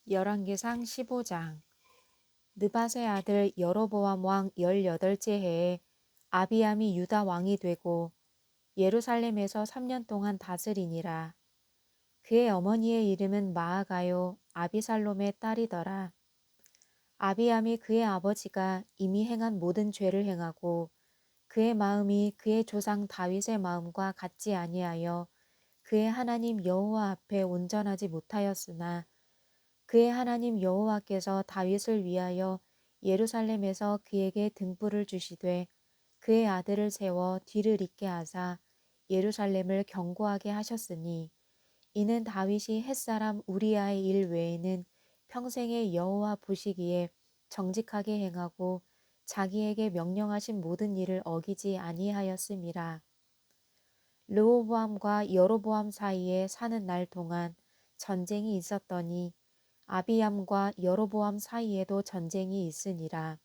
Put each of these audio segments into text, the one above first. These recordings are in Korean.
열왕기상 15장. 느밧의 아들 여로보암 왕 18째 해에 아비암이 유다 왕이 되고 예루살렘에서 3년 동안 다스리니라. 그의 어머니의 이름은 마아가요 아비살롬의 딸이더라. 아비암이 그의 아버지가 이미 행한 모든 죄를 행하고 그의 마음이 그의 조상 다윗의 마음과 같지 아니하여 그의 하나님 여호와 앞에 온전하지 못하였으나 그의 하나님 여호와께서 다윗을 위하여 예루살렘에서 그에게 등불을 주시되 그의 아들을 세워 뒤를 잇게 하사 예루살렘을 견고하게 하셨으니 이는 다윗이 햇사람 우리아의 일 외에는 평생에 여호와 보시기에 정직하게 행하고 자기에게 명령하신 모든 일을 어기지 아니하였음이라. 르호보암과 여로보암 사이에 사는 날 동안 전쟁이 있었더니 아비암과 여로보암 사이에도 전쟁이 있으니라.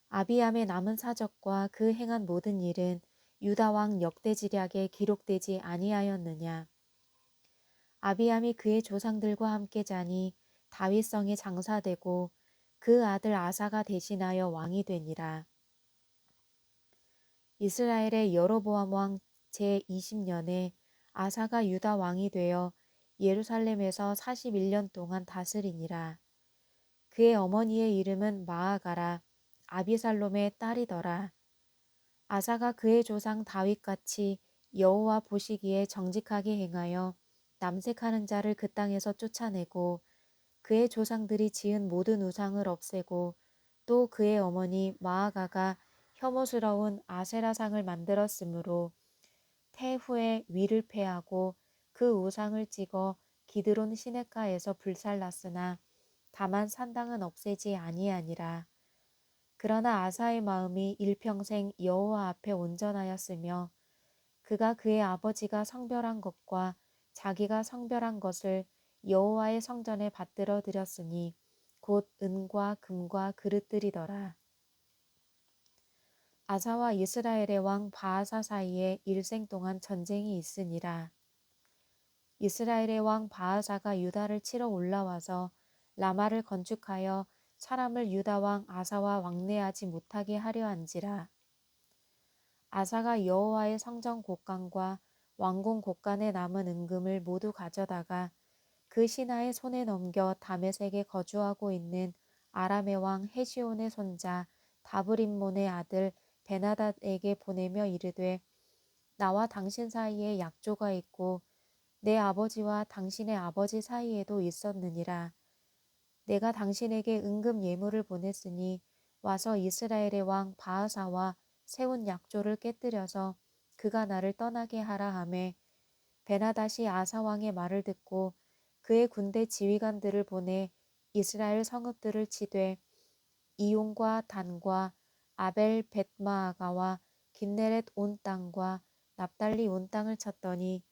아비암의 남은 사적과 그 행한 모든 일은 유다 왕 역대지략에 기록되지 아니하였느냐. 아비암이 그의 조상들과 함께 자니 다윗성에 장사되고 그 아들 아사가 대신하여 왕이 되니라. 이스라엘의 여로보암 왕 제20년에 아사가 유다 왕이 되어 예루살렘에서 41년 동안 다스리니라. 그의 어머니의 이름은 마아가라 아비살롬의 딸이더라. 아사가 그의 조상 다윗같이 여호와 보시기에 정직하게 행하여 남색하는 자를 그 땅에서 쫓아내고 그의 조상들이 지은 모든 우상을 없애고 또 그의 어머니 마아가가 혐오스러운 아세라상을 만들었으므로 태후에 위를 패하고 그 우상을 찍어 기드론 시냇가에서 불살랐으나 다만 산당은 없애지 아니하니라. 그러나 아사의 마음이 일평생 여호와 앞에 온전하였으며 그가 그의 아버지가 성별한 것과 자기가 성별한 것을 여호와의 성전에 받들어 드렸으니 곧 은과 금과 그릇들이더라. 아사와 이스라엘의 왕 바아사 사이에 일생 동안 전쟁이 있으니라. 이스라엘의 왕 바아사가 유다를 치러 올라와서 라마를 건축하여 사람을 유다 왕 아사와 왕래하지 못하게 하려 한지라. 아사가 여호와의 성전 곳간과 왕궁 곳간에 남은 은금을 모두 가져다가 그 신하의 손에 넘겨 다메섹에 거주하고 있는 아람의 왕 헤시온의 손자 다브림몬의 아들 베나닷에게 보내며 이르되 나와 당신 사이에 약조가 있고 내 아버지와 당신의 아버지 사이에도 있었느니라. 내가 당신에게 은금 예물을 보냈으니 와서 이스라엘의 왕 바하사와 세운 약조를 깨뜨려서 그가 나를 떠나게 하라 하매 베나닷이 아사 왕의 말을 듣고 그의 군대 지휘관들을 보내 이스라엘 성읍들을 치되 이용과 단과 아벨 벳마아가와 긴네렛 온 땅과 납달리 온 땅을 쳤더니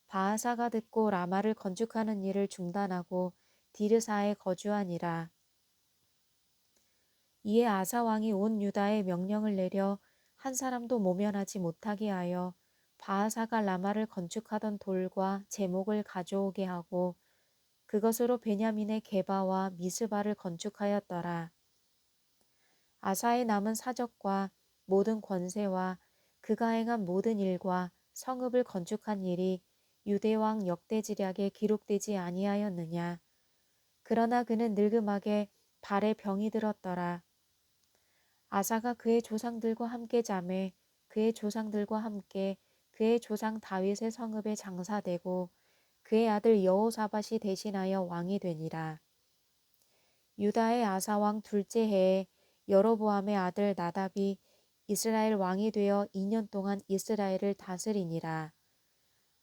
바하사가 듣고 라마를 건축하는 일을 중단하고 디르사에 거주하니라. 이에 아사 왕이 온 유다에 명령을 내려 한 사람도 모면하지 못하게 하여 바하사가 라마를 건축하던 돌과 제목을 가져오게 하고 그것으로 베냐민의 게바와 미스바를 건축하였더라. 아사의 남은 사적과 모든 권세와 그가 행한 모든 일과 성읍을 건축한 일이 유대왕 역대지략에 기록되지 아니하였느냐. 그러나 그는 늙음하게 발에 병이 들었더라. 아사가 그의 조상들과 함께 자매 그의 조상들과 함께 그의 조상 다윗의 성읍에 장사되고 그의 아들 여호사밧이 대신하여 왕이 되니라. 유다의 아사 왕 둘째 해에 여로보암의 아들 나답이 이스라엘 왕이 되어 2년 동안 이스라엘을 다스리니라.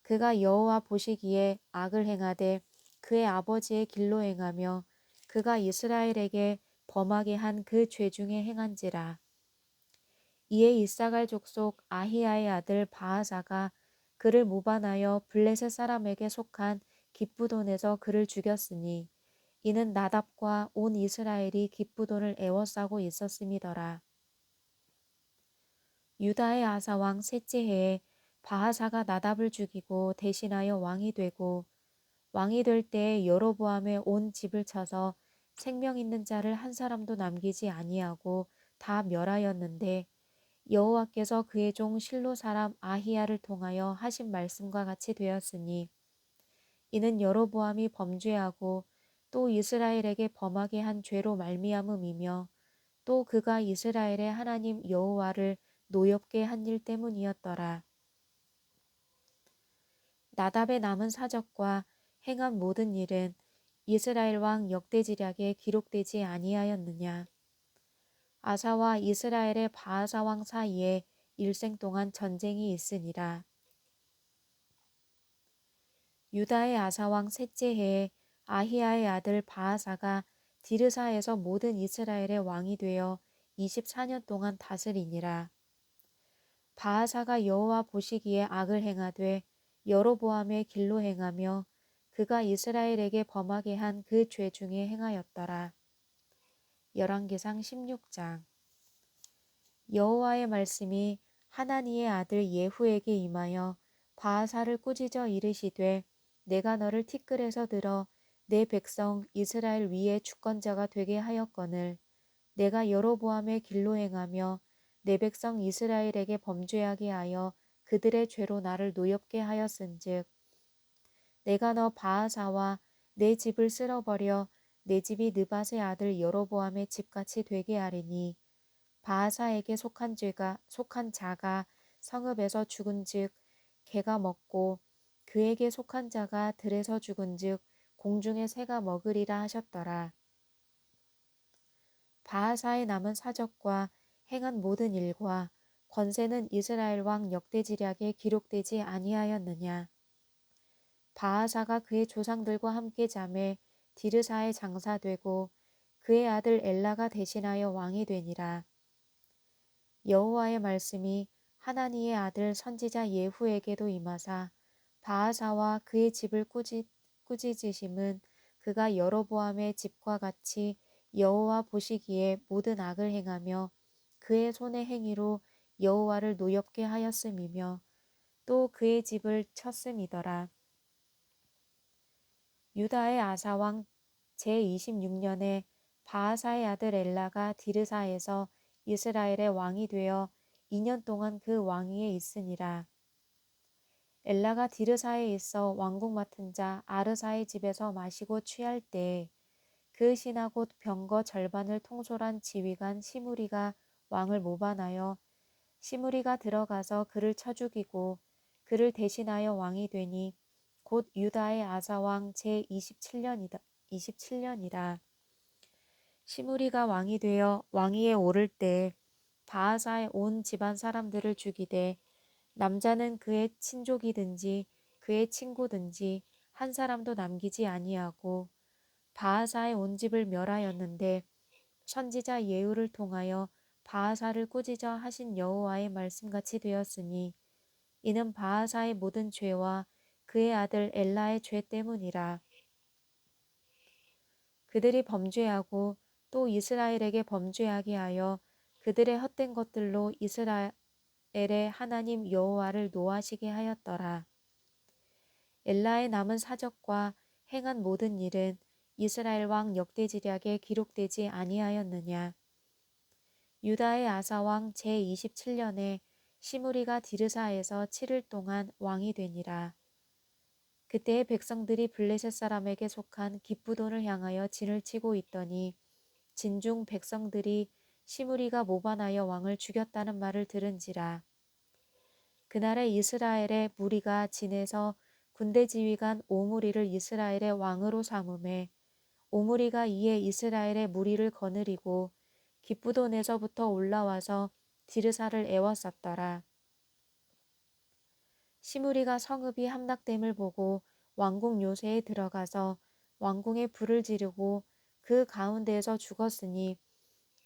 그가 여호와 보시기에 악을 행하되 그의 아버지의 길로 행하며 그가 이스라엘에게 범하게 한 그 죄 중에 행한지라. 이에 이사갈 족속 아히야의 아들 바하사가 그를 모반하여 블레셋 사람에게 속한 기쁘돈에서 그를 죽였으니 이는 나답과 온 이스라엘이 기쁘돈을 애워싸고 있었음이더라. 유다의 아사 왕 셋째 해에 바하사가 나답을 죽이고 대신하여 왕이 되고 왕이 될 때에 여로보암의 온 집을 쳐서 생명 있는 자를 한 사람도 남기지 아니하고 다 멸하였는데 여호와께서 그의 종 실로 사람 아히야를 통하여 하신 말씀과 같이 되었으니 이는 여로보암이 범죄하고 또 이스라엘에게 범하게 한 죄로 말미암음이며 또 그가 이스라엘의 하나님 여호와를 노엽게 한 일 때문이었더라. 나답의 남은 사적과 행한 모든 일은 이스라엘 왕 역대지략에 기록되지 아니하였느냐. 아사와 이스라엘의 바하사 왕 사이에 일생 동안 전쟁이 있으니라. 유다의 아사 왕 셋째 해에 아히야의 아들 바하사가 디르사에서 모든 이스라엘의 왕이 되어 24년 동안 다스리니라. 바하사가 여호와 보시기에 악을 행하되 여로보암의 길로 행하며 그가 이스라엘에게 범하게 한 그 죄 중에 행하였더라. 열왕기상 16장. 여호와의 말씀이 하나니의 아들 예후에게 임하여 바하사를 꾸짖어 이르시되 내가 너를 티끌에서 들어 내 백성 이스라엘 위에 주권자가 되게 하였거늘 내가 여로보암의 길로 행하며 내 백성 이스라엘에게 범죄하게 하여 그들의 죄로 나를 노엽게 하였은즉 내가 너 바하사와 내 집을 쓸어버려 내 집이 느밧의 아들 여로보암의 집같이 되게 하리니 바하사에게 속한 자가 성읍에서 죽은즉 개가 먹고 그에게 속한 자가 들에서 죽은즉 공중의 새가 먹으리라 하셨더라. 바하사의 남은 사적과 행한 모든 일과 권세는 이스라엘 왕 역대지략에 기록되지 아니하였느냐. 바하사가 그의 조상들과 함께 잠에 디르사에 장사되고 그의 아들 엘라가 대신하여 왕이 되니라. 여호와의 말씀이 하나니의 아들 선지자 예후에게도 임하사 바하사와 그의 집을 꾸짖으심은 그가 여로보암의 집과 같이 여호와 보시기에 모든 악을 행하며 그의 손의 행위로 여호와를 노엽게 하였음이며 또 그의 집을 쳤음이더라. 유다의 아사왕 제26년에 바하사의 아들 엘라가 디르사에서 이스라엘의 왕이 되어 2년 동안 그 왕위에 있으니라. 엘라가 디르사에 있어 왕국 맡은 자 아르사의 집에서 마시고 취할 때에 그 신하 곧 병거 절반을 통솔한 지휘관 시므리가 왕을 모반하여 시므리가 들어가서 그를 쳐 죽이고 그를 대신하여 왕이 되니 곧 유다의 아사왕 제27년이라. 시므리가 왕이 되어 왕위에 오를 때 바하사의 온 집안 사람들을 죽이되 남자는 그의 친족이든지 그의 친구든지 한 사람도 남기지 아니하고 바하사의 온 집을 멸하였는데 선지자 예후를 통하여 바하사를 꾸짖어 하신 여호와의 말씀같이 되었으니 이는 바하사의 모든 죄와 그의 아들 엘라의 죄 때문이라. 그들이 범죄하고 또 이스라엘에게 범죄하게 하여 그들의 헛된 것들로 이스라엘의 하나님 여호와를 노하시게 하였더라. 엘라의 남은 사적과 행한 모든 일은 이스라엘 왕 역대지략에 기록되지 아니하였느냐. 유다의 아사왕 제27년에 시므리가 디르사에서 7일 동안 왕이 되니라. 그때의 백성들이 블레셋 사람에게 속한 기쁘돈을 향하여 진을 치고 있더니 진중 백성들이 시므리가 모반하여 왕을 죽였다는 말을 들은지라. 그날에 이스라엘의 무리가 진에서 군대 지휘관 오므리를 이스라엘의 왕으로 삼음에 오므리가 이에 이스라엘의 무리를 거느리고 기쁘돈에서부터 올라와서 디르사를 에워쌌더라. 시므리가 성읍이 함락됨을 보고 왕궁 요새에 들어가서 왕궁에 불을 지르고 그 가운데에서 죽었으니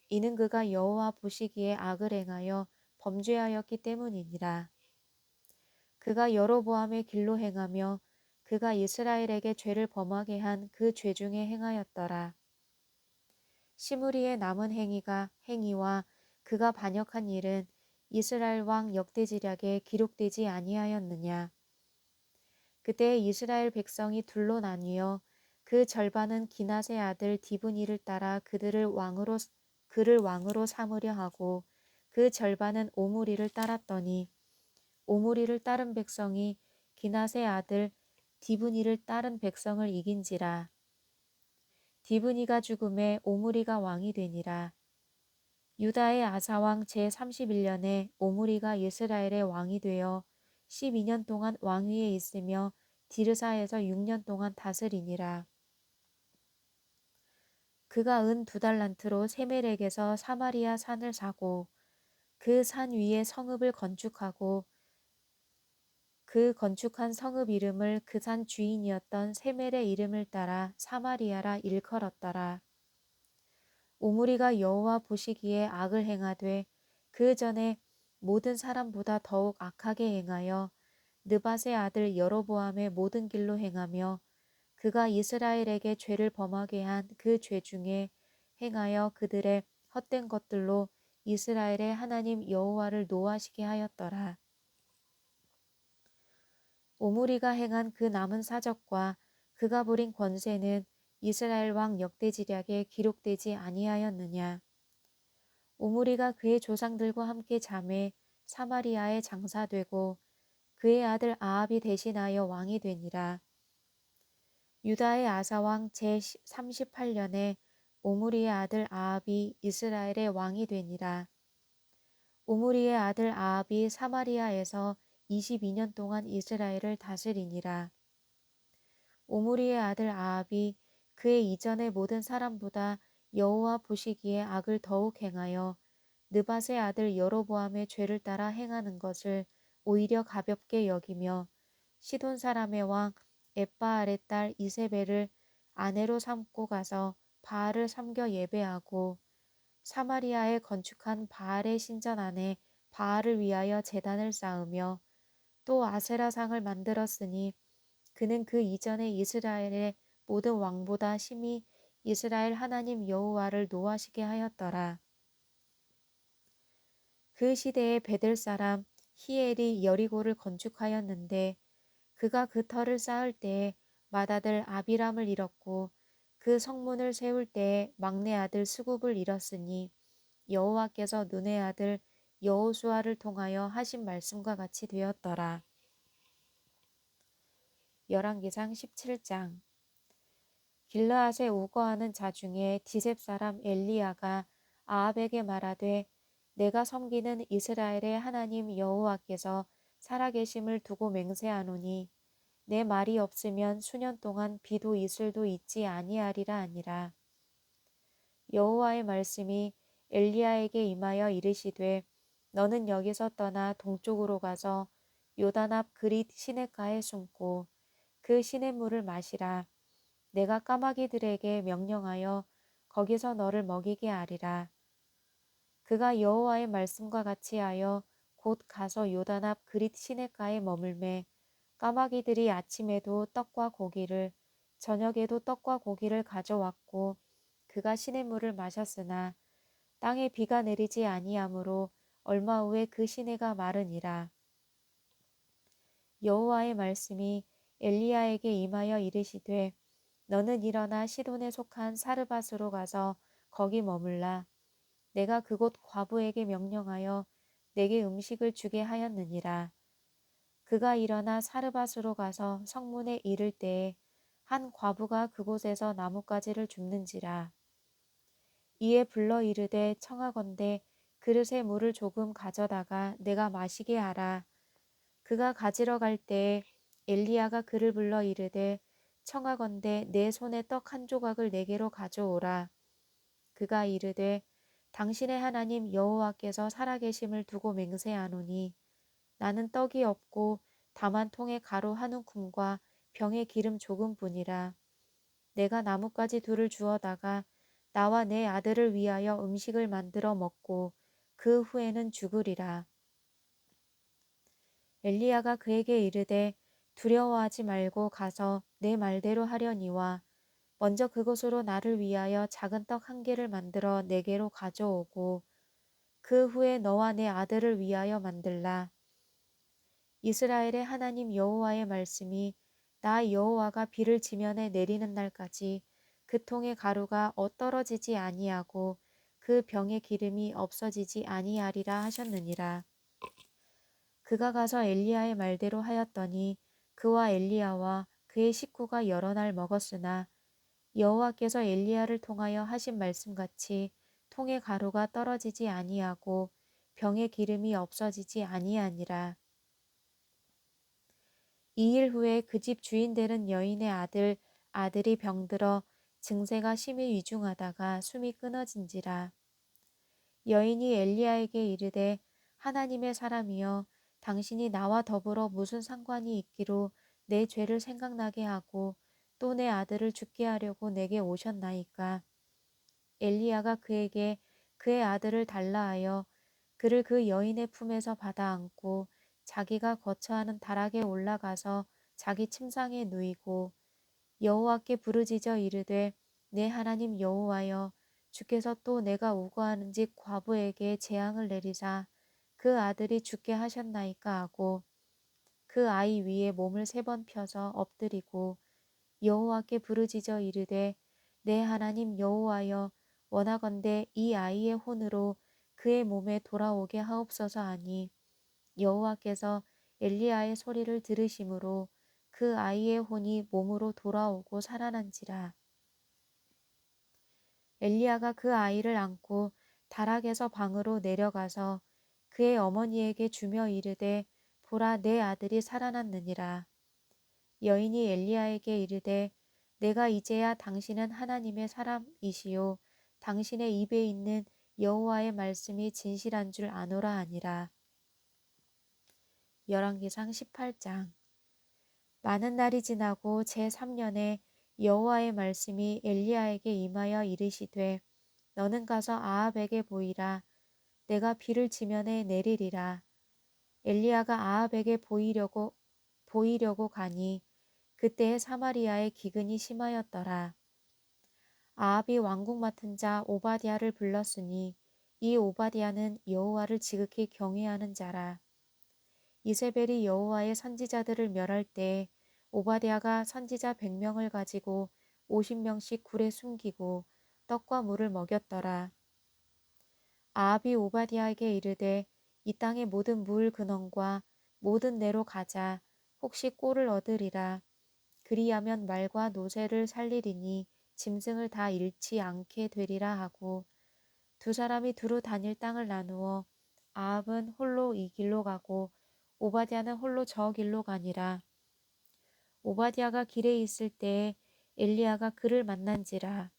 이는 그가 여호와 보시기에 악을 행하여 범죄하였기 때문이니라. 그가 여로보암의 길로 행하며 그가 이스라엘에게 죄를 범하게 한 그 죄 중에 행하였더라. 시므리의 남은 행위와 그가 반역한 일은 이스라엘 왕 역대지략에 기록되지 아니하였느냐. 그때 이스라엘 백성이 둘로 나뉘어 그 절반은 기낫의 아들 디브니를 따라 그를 왕으로 삼으려 하고 그 절반은 오므리를 따랐더니 오므리를 따른 백성이 기낫의 아들 디브니를 따른 백성을 이긴지라. 디브니가 죽음에 오므리가 왕이 되니라. 유다의 아사왕 제31년에 오므리가 이스라엘의 왕이 되어 12년 동안 왕위에 있으며 디르사에서 6년 동안 다스리니라. 그가 은 2달란트로 세멜렉에서 사마리아 산을 사고 그 산 위에 성읍을 건축하고 그 건축한 성읍 이름을 그 산 주인이었던 세멜의 이름을 따라 사마리아라 일컬었더라. 오므리가 여호와 보시기에 악을 행하되 그 전에 모든 사람보다 더욱 악하게 행하여 느밧의 아들 여로보암의 모든 길로 행하며 그가 이스라엘에게 죄를 범하게 한 그 죄 중에 행하여 그들의 헛된 것들로 이스라엘의 하나님 여호와를 노하시게 하였더라. 오므리가 행한 그 남은 사적과 그가 부린 권세는 이스라엘 왕 역대지략에 기록되지 아니하였느냐. 오므리가 그의 조상들과 함께 잠에 사마리아에 장사되고 그의 아들 아합이 대신하여 왕이 되니라. 유다의 아사왕 제38년에 오므리의 아들 아합이 이스라엘의 왕이 되니라. 오므리의 아들 아합이 사마리아에서 22년 동안 이스라엘을 다스리니라. 오므리의 아들 아합이 그의 이전의 모든 사람보다 여호와 보시기에 악을 더욱 행하여 느밧의 아들 여로보암의 죄를 따라 행하는 것을 오히려 가볍게 여기며 시돈 사람의 왕 엣바알의 딸 이세벨을 아내로 삼고 가서 바알을 섬겨 예배하고 사마리아에 건축한 바알의 신전 안에 바알을 위하여 제단을 쌓으며 또 아세라상을 만들었으니 그는 그 이전에 이스라엘의 모든 왕보다 심히 이스라엘 하나님 여호와를 노하시게 하였더라. 그 시대에 베델 사람 히엘이 여리고를 건축하였는데 그가 그 터를 쌓을 때에 맏아들 아비람을 잃었고 그 성문을 세울 때에 막내 아들 수굽을 잃었으니 여호와께서 눈의 아들 여호수아를 통하여 하신 말씀과 같이 되었더라. 열왕기상 17장. 길르앗에 우거하는 자 중에 디셉 사람 엘리야가 아합에게 말하되 내가 섬기는 이스라엘의 하나님 여호와께서 살아계심을 두고 맹세하노니 내 말이 없으면 수년 동안 비도 이슬도 있지 아니하리라 하니라. 여호와의 말씀이 엘리야에게 임하여 이르시되 너는 여기서 떠나 동쪽으로 가서 요단 앞 그릿 시냇가에 숨고 그 시냇물을 마시라. 내가 까마귀들에게 명령하여 거기서 너를 먹이게 하리라. 그가 여호와의 말씀과 같이 하여 곧 가서 요단 앞 그릿 시냇가에 머물매 까마귀들이 아침에도 떡과 고기를 저녁에도 떡과 고기를 가져왔고 그가 시냇물을 마셨으나 땅에 비가 내리지 아니하므로 얼마 후에 그 시내가 마르니라. 여호와의 말씀이 엘리야에게 임하여 이르시되 너는 일어나 시돈에 속한 사르밧으로 가서 거기 머물라. 내가 그곳 과부에게 명령하여 내게 음식을 주게 하였느니라. 그가 일어나 사르밧으로 가서 성문에 이를 때에 한 과부가 그곳에서 나뭇가지를 줍는지라. 이에 불러 이르되 청하건대 그릇에 물을 조금 가져다가 내가 마시게 하라. 그가 가지러 갈 때에 엘리야가 그를 불러 이르되 청하건대 내 손에 떡 한 조각을 내게로 가져오라. 그가 이르되 당신의 하나님 여호와께서 살아계심을 두고 맹세하노니 나는 떡이 없고 다만 통에 가루 한 움큼과 병에 기름 조금뿐이라. 내가 나뭇가지 둘을 주어다가 나와 내 아들을 위하여 음식을 만들어 먹고 그 후에는 죽으리라. 엘리야가 그에게 이르되 두려워하지 말고 가서 내 말대로 하려니와 먼저 그것으로 나를 위하여 작은 떡 한 개를 만들어 내게로 가져오고 그 후에 너와 내 아들을 위하여 만들라. 이스라엘의 하나님 여호와의 말씀이 나 여호와가 비를 지면에 내리는 날까지 그 통의 가루가 떨어지지 아니하고 그 병의 기름이 없어지지 아니하리라 하셨느니라. 그가 가서 엘리야의 말대로 하였더니 그와 엘리야와 그의 식구가 여러 날 먹었으나 여호와께서 엘리야를 통하여 하신 말씀같이 통의 가루가 떨어지지 아니하고 병의 기름이 없어지지 아니하니라. 2일 후에 그 집 주인 되는 여인의 아들이 병들어 증세가 심히 위중하다가 숨이 끊어진지라. 여인이 엘리야에게 이르되 하나님의 사람이여 당신이 나와 더불어 무슨 상관이 있기로 내 죄를 생각나게 하고 또 내 아들을 죽게 하려고 내게 오셨나이까. 엘리야가 그에게 그의 아들을 달라 하여 그를 그 여인의 품에서 받아 안고 자기가 거처하는 다락에 올라가서 자기 침상에 누이고 여호와께 부르짖어 이르되 내 하나님 여호와여 주께서 또 내가 우거하는직 과부에게 재앙을 내리사 그 아들이 죽게 하셨나이까 하고 그 아이 위에 몸을 3번 펴서 엎드리고 여호와께 부르짖어 이르되 내 하나님 여호와여 원하건대 이 아이의 혼으로 그의 몸에 돌아오게 하옵소서 하니 여호와께서 엘리야의 소리를 들으심으로 그 아이의 혼이 몸으로 돌아오고 살아난지라. 엘리야가 그 아이를 안고 다락에서 방으로 내려가서 그의 어머니에게 주며 이르되 보라 내 아들이 살아났느니라. 여인이 엘리야에게 이르되 내가 이제야 당신은 하나님의 사람이시요 당신의 입에 있는 여호와의 말씀이 진실한 줄 아노라 하니라. 열왕기상 18장. 많은 날이 지나고 제3년에 여호와의 말씀이 엘리야에게 임하여 이르시되 너는 가서 아합에게 보이라. 내가 비를 지면에 내리리라. 엘리야가 아합에게 보이려고 가니 그때에 사마리아에 기근이 심하였더라. 아합이 왕궁 맡은 자 오바댜를 불렀으니 이 오바댜는 여호와를 지극히 경외하는 자라. 이세벨이 여호와의 선지자들을 멸할 때 오바댜가 선지자 100명을 가지고 50명씩 굴에 숨기고 떡과 물을 먹였더라. 아합이 오바댜에게 이르되 이 땅의 모든 물 근원과 모든 내로 가자. 혹시 꼴을 얻으리라. 그리하면 말과 노새를 살리리니 짐승을 다 잃지 않게 되리라 하고 두 사람이 두루 다닐 땅을 나누어 아합은 홀로 이 길로 가고 오바댜는 홀로 저 길로 가니라. 오바댜가 길에 있을 때에 엘리야가 그를 만난지라.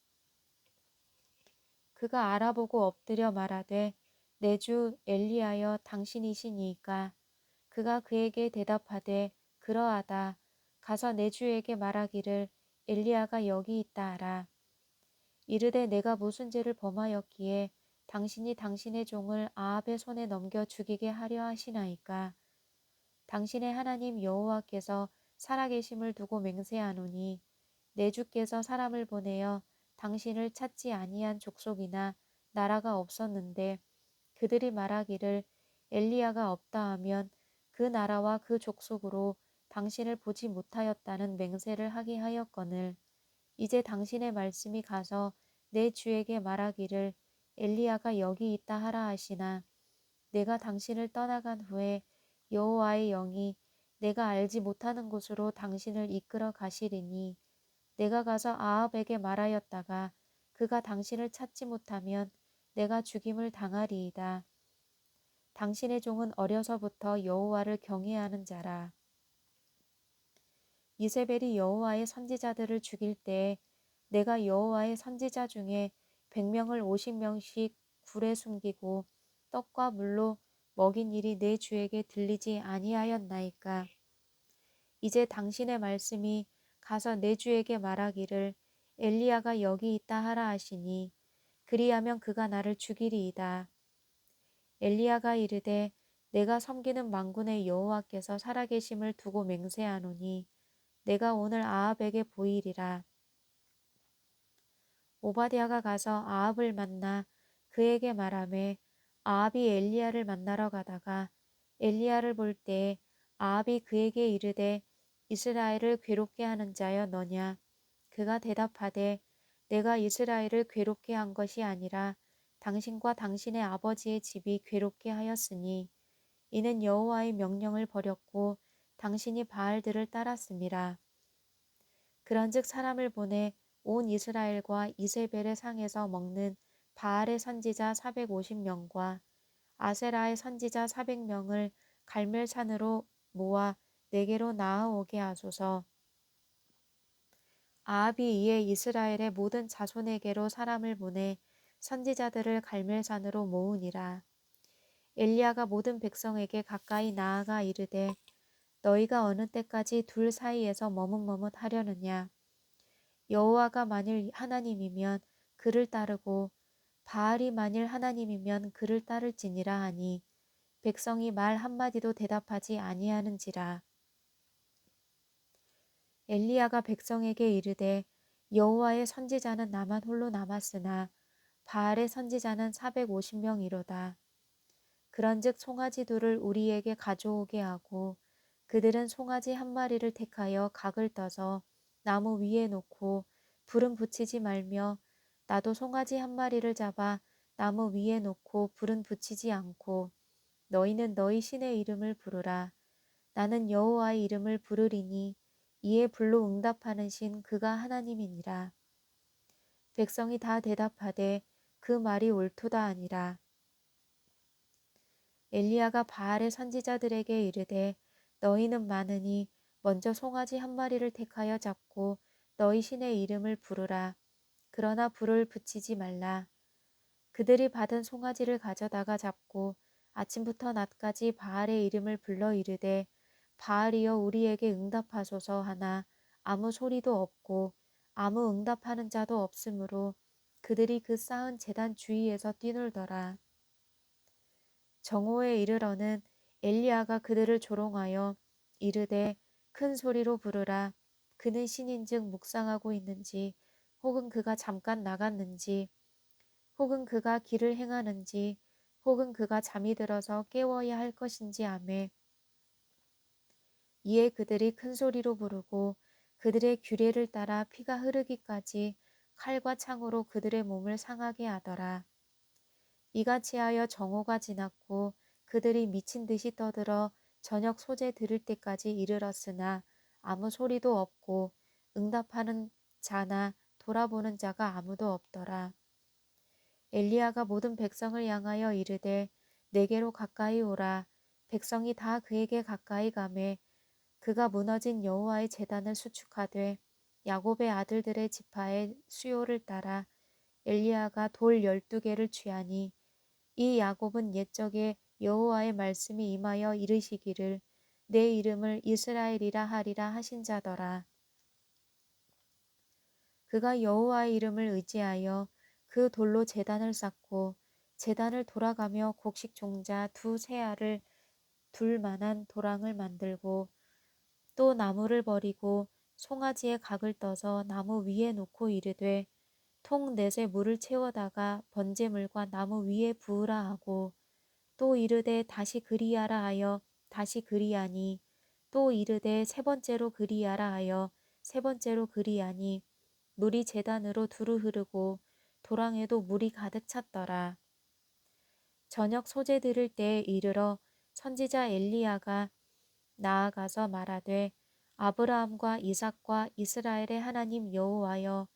그가 알아보고 엎드려 말하되 내 주 엘리야여 당신이시니이까. 그가 그에게 대답하되 그러하다. 가서 내 주에게 말하기를 엘리야가 여기 있다 하라. 이르되 내가 무슨 죄를 범하였기에 당신이 당신의 종을 아합의 손에 넘겨 죽이게 하려 하시나이까. 당신의 하나님 여호와께서 살아계심을 두고 맹세하노니 내 주께서 사람을 보내어 당신을 찾지 아니한 족속이나 나라가 없었는데 그들이 말하기를 엘리야가 없다 하면 그 나라와 그 족속으로 당신을 보지 못하였다는 맹세를 하게 하였거늘 이제 당신의 말씀이 가서 내 주에게 말하기를 엘리야가 여기 있다 하라 하시나 내가 당신을 떠나간 후에 여호와의 영이 내가 알지 못하는 곳으로 당신을 이끌어 가시리니 내가 가서 아합에게 말하였다가 그가 당신을 찾지 못하면 내가 죽임을 당하리이다. 당신의 종은 어려서부터 여호와를 경외하는 자라. 이세벨이 여호와의 선지자들을 죽일 때에 내가 여호와의 선지자 중에 100명을 50명씩 굴에 숨기고 떡과 물로 먹인 일이 내 주에게 들리지 아니하였나이까. 이제 당신의 말씀이 가서 내 주에게 말하기를 엘리야가 여기 있다 하라 하시니 그리하면 그가 나를 죽이리이다. 엘리야가 이르되 내가 섬기는 만군의 여호와께서 살아계심을 두고 맹세하노니 내가 오늘 아합에게 보이리라. 오바댜가 가서 아합을 만나 그에게 말하매 아합이 엘리야를 만나러 가다가 엘리야를 볼 때에 아합이 그에게 이르되 이스라엘을 괴롭게 하는 자여 너냐? 그가 대답하되 내가 이스라엘을 괴롭게 한 것이 아니라 당신과 당신의 아버지의 집이 괴롭게 하였으니 이는 여호와의 명령을 버렸고 당신이 바알들을 따랐음이라. 그런즉 사람을 보내 온 이스라엘과 이세벨의 상에서 먹는 바알의 선지자 450명과 아세라의 선지자 400명을 갈멜산으로 모아 내게로 나아오게 하소서. 아합이 이에 이스라엘의 모든 자손에게로 사람을 보내 선지자들을 갈멜산으로 모으니라. 엘리야가 모든 백성에게 가까이 나아가 이르되 너희가 어느 때까지 둘 사이에서 머뭇머뭇하려느냐? 여호와가 만일 하나님이면 그를 따르고 바알이 만일 하나님이면 그를 따를지니라 하니 백성이 말 한마디도 대답하지 아니하는지라. 엘리야가 백성에게 이르되 여호와의 선지자는 나만 홀로 남았으나 바알의 선지자는 450명이로다. 그런즉 송아지 둘을 우리에게 가져오게 하고 그들은 송아지 한 마리를 택하여 각을 떠서 나무 위에 놓고 불은 붙이지 말며 나도 송아지 한 마리를 잡아 나무 위에 놓고 불은 붙이지 않고 너희는 너희 신의 이름을 부르라. 나는 여호와의 이름을 부르리니 이에 불로 응답하는 신 그가 하나님이니라. 백성이 다 대답하되 그 말이 옳도다 하니라. 엘리야가 바알의 선지자들에게 이르되 너희는 많으니 먼저 송아지 한 마리를 택하여 잡고 너희 신의 이름을 부르라. 그러나 불을 붙이지 말라. 그들이 받은 송아지를 가져다가 잡고 아침부터 낮까지 바알의 이름을 불러 이르되 바알이여 우리에게 응답하소서 하나 아무 소리도 없고 아무 응답하는 자도 없으므로 그들이 그 쌓은 제단 주위에서 뛰놀더라. 정오에 이르러는 엘리야가 그들을 조롱하여 이르되 큰 소리로 부르라. 그는 신인즉 묵상하고 있는지 혹은 그가 잠깐 나갔는지 혹은 그가 길을 행하는지 혹은 그가 잠이 들어서 깨워야 할 것인지 하매 이에 그들이 큰 소리로 부르고 그들의 규례를 따라 피가 흐르기까지 칼과 창으로 그들의 몸을 상하게 하더라. 이같이 하여 정오가 지났고 그들이 미친 듯이 떠들어 저녁 소재 들을 때까지 이르렀으나 아무 소리도 없고 응답하는 자나 돌아보는 자가 아무도 없더라. 엘리야가 모든 백성을 향하여 이르되 내게로 가까이 오라. 백성이 다 그에게 가까이 가매 그가 무너진 여호와의 제단을 수축하되 야곱의 아들들의 지파의 수요를 따라 엘리야가 돌 12개를 취하니 이 야곱은 옛적에 여호와의 말씀이 임하여 이르시기를 내 이름을 이스라엘이라 하리라 하신 자더라. 그가 여호와의 이름을 의지하여 그 돌로 제단을 쌓고 제단을 돌아가며 곡식 종자 두 세알을 둘 만한 도랑을 만들고 또 나무를 버리고 송아지의 각을 떠서 나무 위에 놓고 이르되 통 넷에 물을 채워다가 번제물과 나무 위에 부으라 하고 또 이르되 다시 그리하라 하여 다시 그리하니 또 이르되 세 번째로 그리하라 하여 세 번째로 그리하니 물이 제단으로 두루 흐르고 도랑에도 물이 가득 찼더라. 저녁 소재 들을 때에 이르러 선지자 엘리야가 나아가서 말하되 아브라함과 이삭과 이스라엘의 하나님 여호와여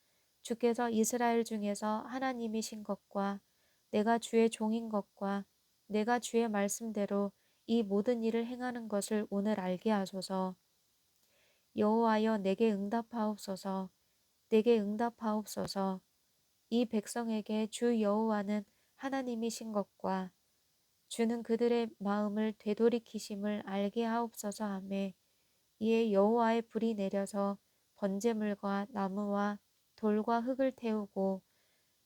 주께서 이스라엘 중에서 하나님이신 것과 내가 주의 종인 것과 내가 주의 말씀대로 이 모든 일을 행하는 것을 오늘 알게 하소서. 여호와여 내게 응답하옵소서. 내게 응답하옵소서. 이 백성에게 주 여호와는 하나님이신 것과 주는 그들의 마음을 되돌이키심을 알게 하옵소서 하매 이에 여호와의 불이 내려서 번제물과 나무와 돌과 흙을 태우고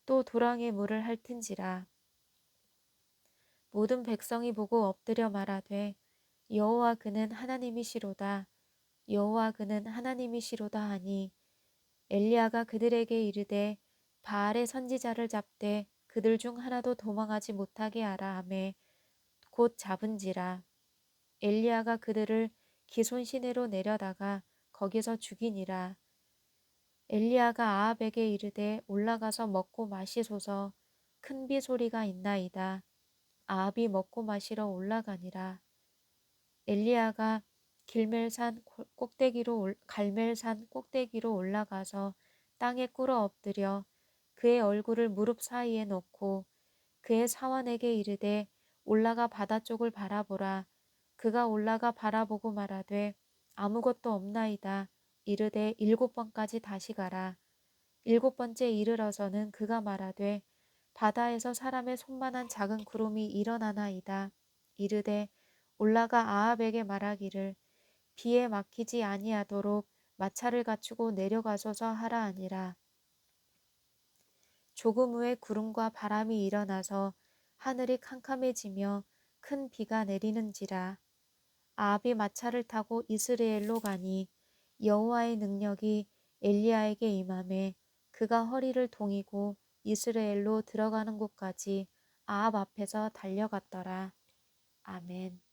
또 도랑에 물을 핥은지라. 모든 백성이 보고 엎드려 말하되 여호와 그는 하나님이시로다. 여호와 그는 하나님이시로다 하니 엘리야가 그들에게 이르되 바알의 선지자를 잡되 그들 중 하나도 도망하지 못하게 하라 하매 곧 잡은지라. 엘리야가 그들을 기손 시내로 내려다가 거기서 죽이니라. 엘리야가 아합에게 이르되 올라가서 먹고 마시소서. 큰 비 소리가 있나이다. 아합이 먹고 마시러 올라가니라. 엘리야가 갈멜산 꼭대기로 올라가서 땅에 꿇어 엎드려 그의 얼굴을 무릎 사이에 놓고 그의 사환에게 이르되 올라가 바다 쪽을 바라보라. 그가 올라가 바라보고 말하되 아무것도 없나이다. 이르되 7번까지 다시 가라. 7번째 이르러서는 그가 말하되 바다에서 사람의 손만한 작은 구름이 일어나나이다. 이르되 올라가 아합에게 말하기를 비에 막히지 아니하도록 마차를 갖추고 내려가소서 하라 하니라. 조금 후에 구름과 바람이 일어나서 하늘이 캄캄해지며 큰 비가 내리는지라. 아합이 마차를 타고 이스라엘로 가니 여호와의 능력이 엘리야에게 임하매 그가 허리를 동이고 이스라엘로 들어가는 곳까지 아합 앞에서 달려갔더라. 아멘.